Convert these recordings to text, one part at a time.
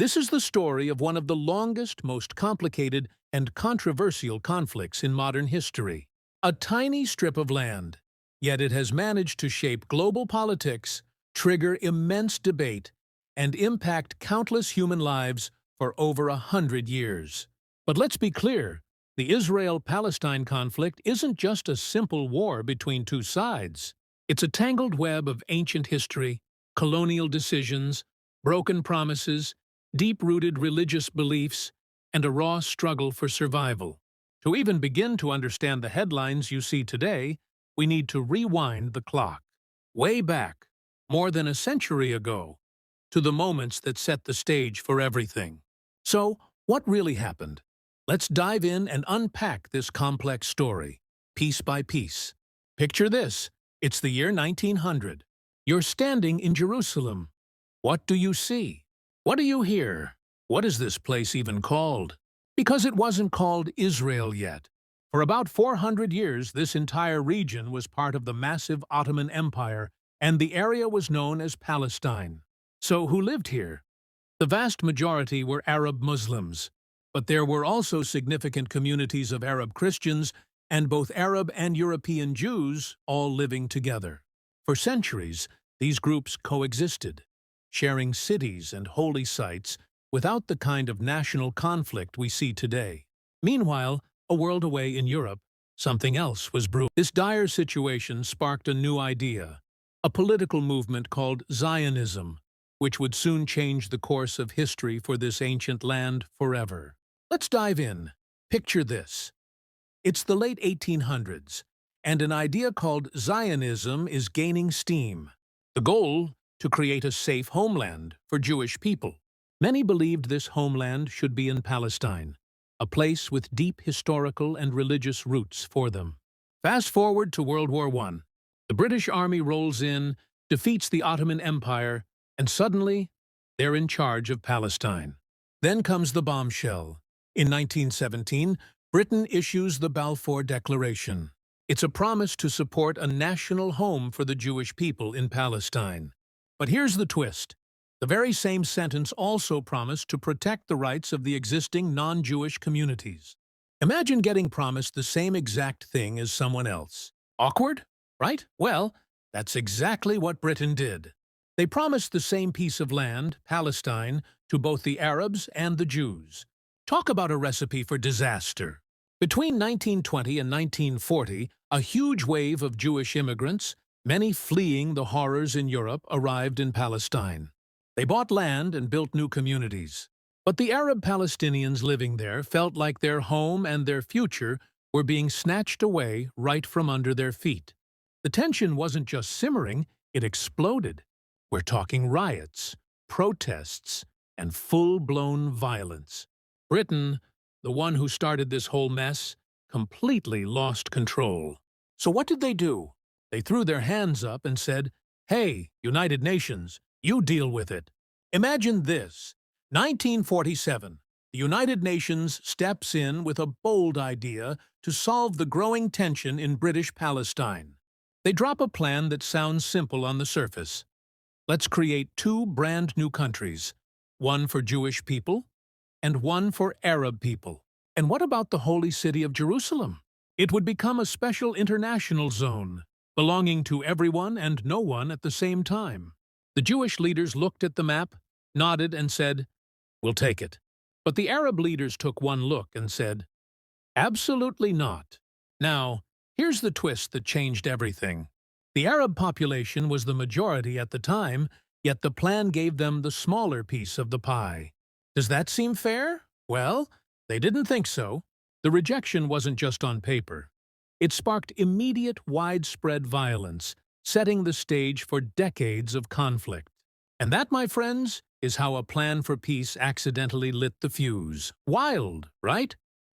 This is the story of one of the longest, most complicated, and controversial conflicts in modern history. A tiny strip of land, yet it has managed to shape global politics, trigger immense debate, and impact countless human lives for over 100 years. But let's be clear, the Israel-Palestine conflict isn't just a simple war between two sides. It's a tangled web of ancient history, colonial decisions, broken promises, deep-rooted religious beliefs, and a raw struggle for survival. To even begin to understand the headlines you see today, we need to rewind the clock. Way back, more than a century ago, to the moments that set the stage for everything. So, what really happened? Let's dive in and unpack this complex story, piece by piece. Picture this. It's the year 1900. You're standing in Jerusalem. What do you see? What do you hear? What is this place even called? Because it wasn't called Israel yet. For about 400 years, this entire region was part of the massive Ottoman Empire, and the area was known as Palestine. So who lived here? The vast majority were Arab Muslims, but there were also significant communities of Arab Christians and both Arab and European Jews all living together. For centuries, these groups coexisted, sharing cities and holy sites without the kind of national conflict we see today. Meanwhile, a world away in Europe, something else was brewing. This dire situation sparked a new idea, a political movement called Zionism, which would soon change the course of history for this ancient land forever. Let's dive in. Picture this. It's the late 1800s, and an idea called Zionism is gaining steam. The goal? To create a safe homeland for Jewish people. Many believed this homeland should be in Palestine, a place with deep historical and religious roots for them. Fast forward to World War I. The British Army rolls in, defeats the Ottoman Empire, and suddenly, they're in charge of Palestine. Then comes the bombshell. In 1917, Britain issues the Balfour Declaration. It's a promise to support a national home for the Jewish people in Palestine. But here's the twist. The very same sentence also promised to protect the rights of the existing non-Jewish communities. Imagine getting promised the same exact thing as someone else. Awkward, right? Well, that's exactly what Britain did. They promised the same piece of land, Palestine, to both the Arabs and the Jews. Talk about a recipe for disaster. Between 1920 and 1940, a huge wave of Jewish immigrants, many fleeing the horrors in Europe, arrived in Palestine. They bought land and built new communities. But the Arab Palestinians living there felt like their home and their future were being snatched away right from under their feet. The tension wasn't just simmering, it exploded. We're talking riots, protests, and full-blown violence. Britain, the one who started this whole mess, completely lost control. So what did they do? They threw their hands up and said, "Hey, United Nations, you deal with it." Imagine this. 1947. The United Nations steps in with a bold idea to solve the growing tension in British Palestine. They drop a plan that sounds simple on the surface. Let's create two brand new countries, one for Jewish people and one for Arab people. And what about the holy city of Jerusalem? It would become a special international zone, belonging to everyone and no one at the same time. The Jewish leaders looked at the map, nodded and said, "We'll take it." But the Arab leaders took one look and said, "Absolutely not." Now, here's the twist that changed everything. The Arab population was the majority at the time, yet the plan gave them the smaller piece of the pie. Does that seem fair? Well, they didn't think so. The rejection wasn't just on paper. It sparked immediate, widespread violence, setting the stage for decades of conflict. And that, my friends, is how a plan for peace accidentally lit the fuse. Wild, right?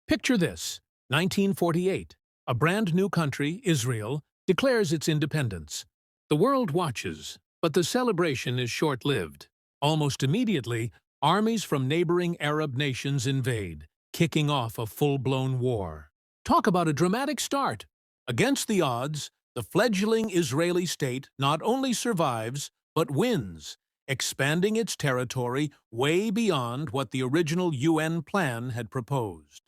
Picture this. 1948. A brand new country, Israel, declares its independence. The world watches, but the celebration is short-lived. Almost immediately, armies from neighboring Arab nations invade, kicking off a full-blown war. Talk about a dramatic start. Against the odds, the fledgling Israeli state not only survives, but wins, expanding its territory way beyond what the original UN plan had proposed.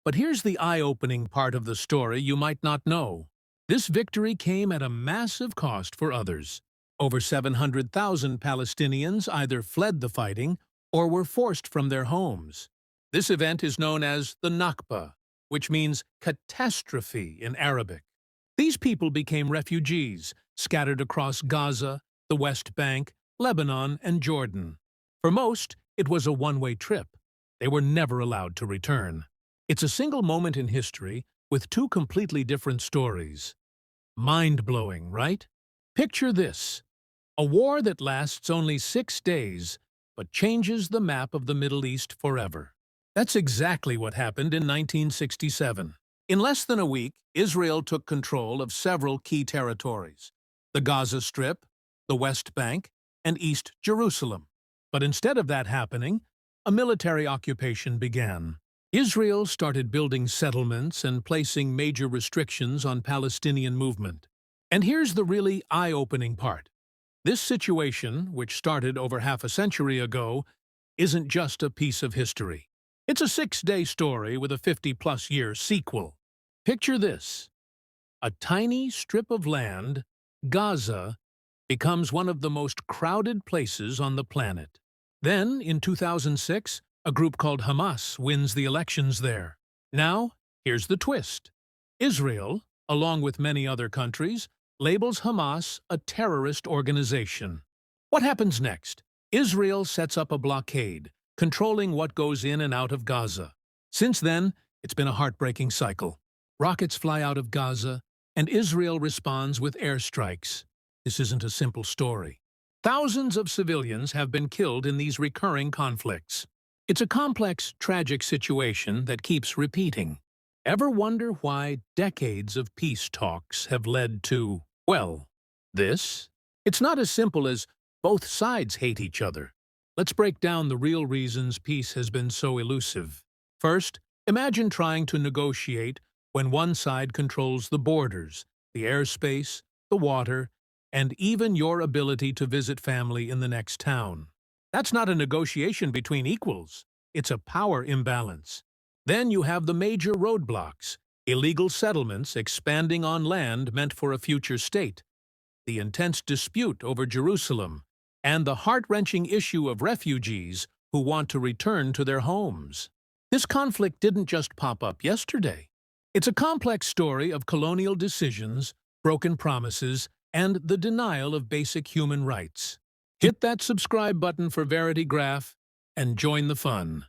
But here's the eye-opening part of the story you might not know. This victory came at a massive cost for others. Over 700,000 Palestinians either fled the fighting or were forced from their homes. This event is known as the Nakba, which means catastrophe in Arabic. These people became refugees, scattered across Gaza, the West Bank, Lebanon, and Jordan. For most, it was a one-way trip. They were never allowed to return. It's a single moment in history with two completely different stories. Mind-blowing, right? Picture this: a war that lasts only 6 days, but changes the map of the Middle East forever. That's exactly what happened in 1967. In less than a week, Israel took control of several key territories: the Gaza Strip, the West Bank, and East Jerusalem. But instead of that happening, a military occupation began. Israel started building settlements and placing major restrictions on Palestinian movement. And here's the really eye-opening part. This situation, which started over half a century ago, isn't just a piece of history. It's a 6-day story with a 50-plus-year sequel. Picture this: a tiny strip of land, Gaza, becomes one of the most crowded places on the planet. Then, in 2006, a group called Hamas wins the elections there. Now, here's the twist. Israel, along with many other countries, labels Hamas a terrorist organization. What happens next? Israel sets up a blockade, controlling what goes in and out of Gaza. Since then, it's been a heartbreaking cycle. Rockets fly out of Gaza, and Israel responds with airstrikes. This isn't a simple story. Thousands of civilians have been killed in these recurring conflicts. It's a complex, tragic situation that keeps repeating. Ever wonder why decades of peace talks have led to, well, this? It's not as simple as both sides hate each other. Let's break down the real reasons peace has been so elusive. First, imagine trying to negotiate when one side controls the borders, the airspace, the water, and even your ability to visit family in the next town. That's not a negotiation between equals. It's a power imbalance. Then you have the major roadblocks: illegal settlements expanding on land meant for a future state, the intense dispute over Jerusalem, and the heart-wrenching issue of refugees who want to return to their homes. This conflict didn't just pop up yesterday. It's a complex story of colonial decisions, broken promises, and the denial of basic human rights. Hit that subscribe button for Verity Graph and join the fun.